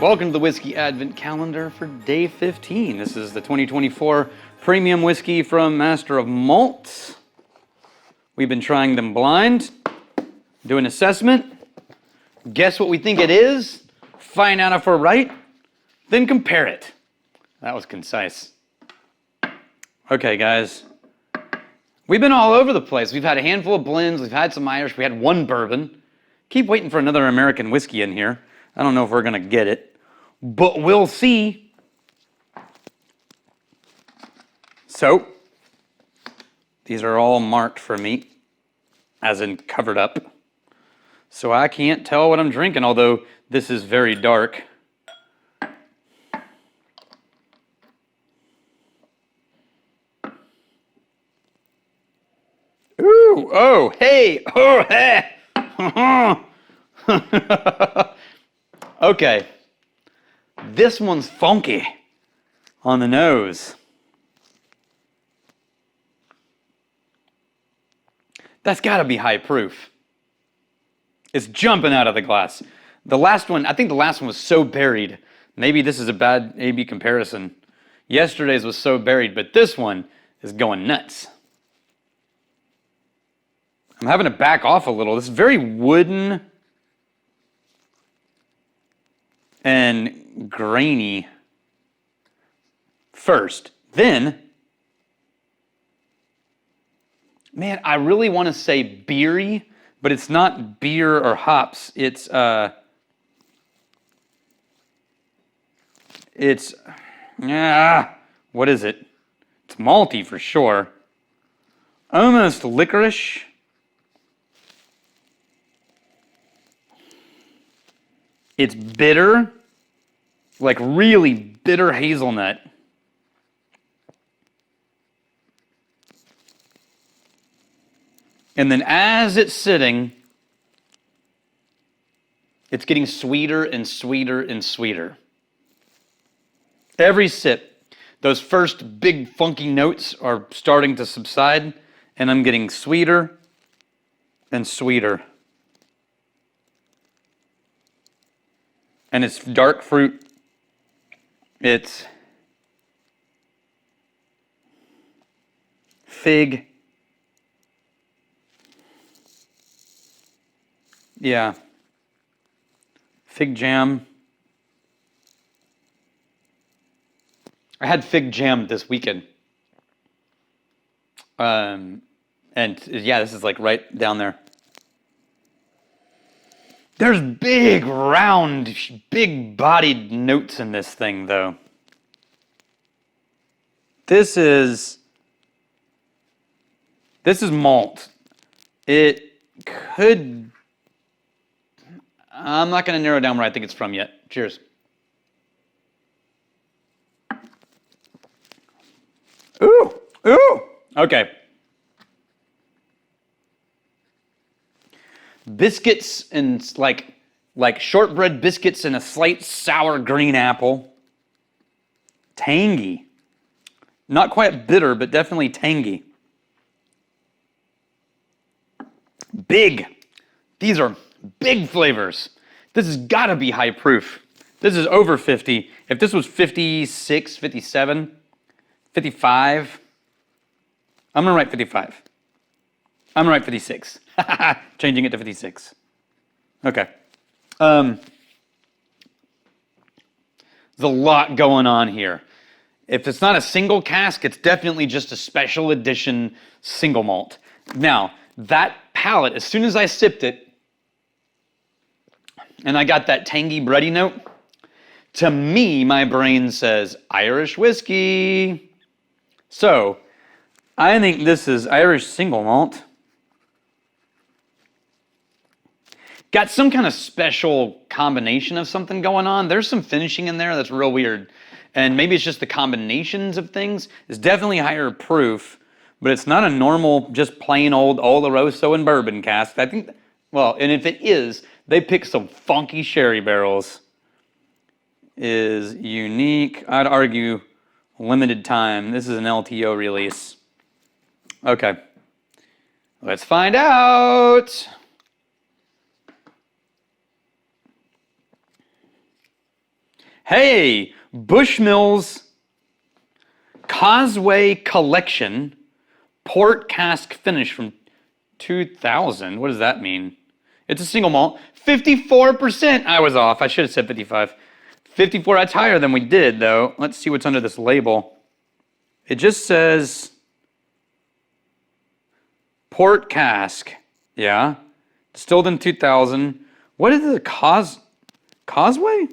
Welcome to the Whiskey Advent Calendar for day 15. This is the 2024 Premium Whiskey from Master of Malt. We've been trying them blind, do an assessment, guess what we think it is, find out if we're right, then compare it. That was concise. Okay, guys. We've been all over the place. We've had a handful of blends, we've had some Irish, we had one bourbon. Keep waiting for another American whiskey in here. I don't know if we're going to get it, but we'll see. So, these are all marked for me, as in covered up. So I can't tell what I'm drinking, although this is very dark. Ooh, oh, hey, oh, hey. Okay, this one's funky on the nose. That's got to be high proof. It's jumping out of the glass. The last one, I think the last one was so buried. Maybe this is a bad A-B comparison. Yesterday's was so buried, but this one is going nuts. I'm having to back off a little. This is very wooden and grainy first. Then, man, I really want to say beery, but it's not beer or hops. It's what is it? It's malty for sure. Almost licorice. It's bitter, like really bitter hazelnut. And then as it's sitting, it's getting sweeter and sweeter and sweeter. Every sip, those first big funky notes are starting to subside, and I'm getting sweeter and sweeter. And it's dark fruit. It's fig. Yeah. Fig jam. I had fig jam this weekend. And yeah, this is like right down there. There's big, round, big-bodied notes in this thing, though. This is malt. It could... I'm not going to narrow down where I think it's from yet. Cheers. Ooh, ooh. Okay. Biscuits and like shortbread biscuits and a slight sour green apple. Tangy. Not quite bitter, but definitely tangy. Big. These are big flavors. This has got to be high proof. This is over 50. If this was 56, 57, 55, I'm going to write 55. I'm going to write 56. Changing it to 56. Okay. There's a lot going on here. If it's not a single cask, it's definitely just a special edition single malt. Now, that palate, as soon as I sipped it, and I got that tangy bready note, to me, my brain says Irish whiskey. So, I think this is Irish single malt. Got some kind of special combination of something going on. There's some finishing in there that's real weird. And maybe it's just the combinations of things. It's definitely higher proof, but it's not a normal, just plain old Oloroso and bourbon cask. I think, well, and if it is, they picked some funky sherry barrels. Is unique. I'd argue limited time. This is an LTO release. Okay. Let's find out. Hey, Bushmills Causeway Collection Port Cask Finish from 2000. What does that mean? It's a single malt. 54%. I was off. I should have said 55. 54. That's higher than we did, though. Let's see what's under this label. It just says Port Cask. Yeah. Distilled in 2000. What is the Causeway?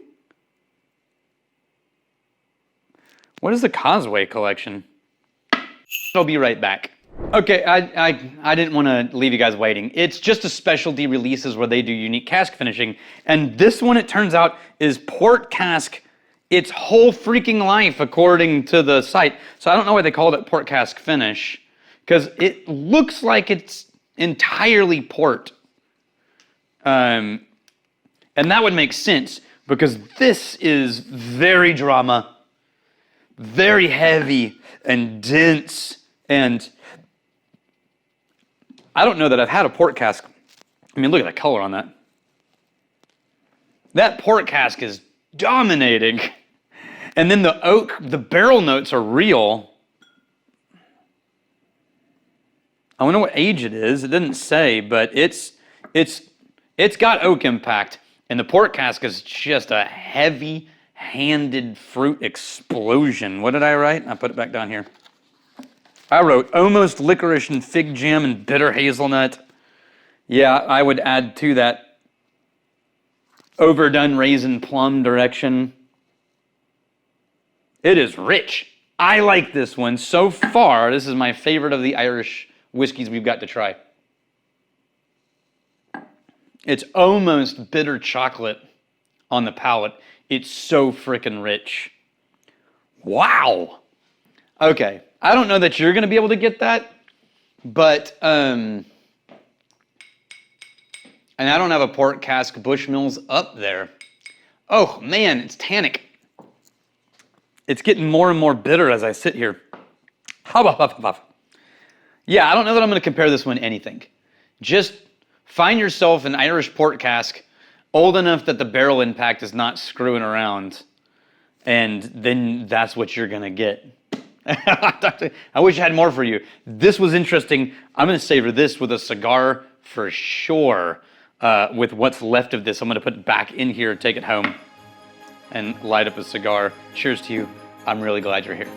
What is the Causeway collection? I'll be right back. Okay, I didn't want to leave you guys waiting. It's just a specialty releases where they do unique cask finishing. And this one, it turns out, is Port Cask its whole freaking life, according to the site. So I don't know why they called it Port Cask Finish, because it looks like it's entirely port. And that would make sense, because this is very drama, very heavy and dense, and I don't know that I've had a port cask. I mean, look at the color on that. That port cask is dominating. And then the oak, the barrel notes are real. I wonder what age it is. It didn't say, but it's got oak impact. And the port cask is just a heavy-handed fruit explosion. What did I write? I put it back down here. I wrote almost licorice and fig jam and bitter hazelnut. Yeah, I would add to that overdone raisin plum direction. It is rich. I like this one. So far, this is my favorite of the Irish whiskeys we've got to try. It's almost bitter chocolate on the palate. It's so freaking rich. Wow. Okay. I don't know that you're going to be able to get that, but, and I don't have a port cask Bushmills up there. Oh, man, it's tannic. It's getting more and more bitter as I sit here. Yeah, I don't know that I'm going to compare this one to anything. Just find yourself an Irish port cask old enough that the barrel impact is not screwing around, and then that's what you're going to get. I wish I had more for you. This was interesting. I'm going to savor this with a cigar for sure. With what's left of this, I'm going to put it back in here, take it home, and light up a cigar. Cheers to you. I'm really glad you're here.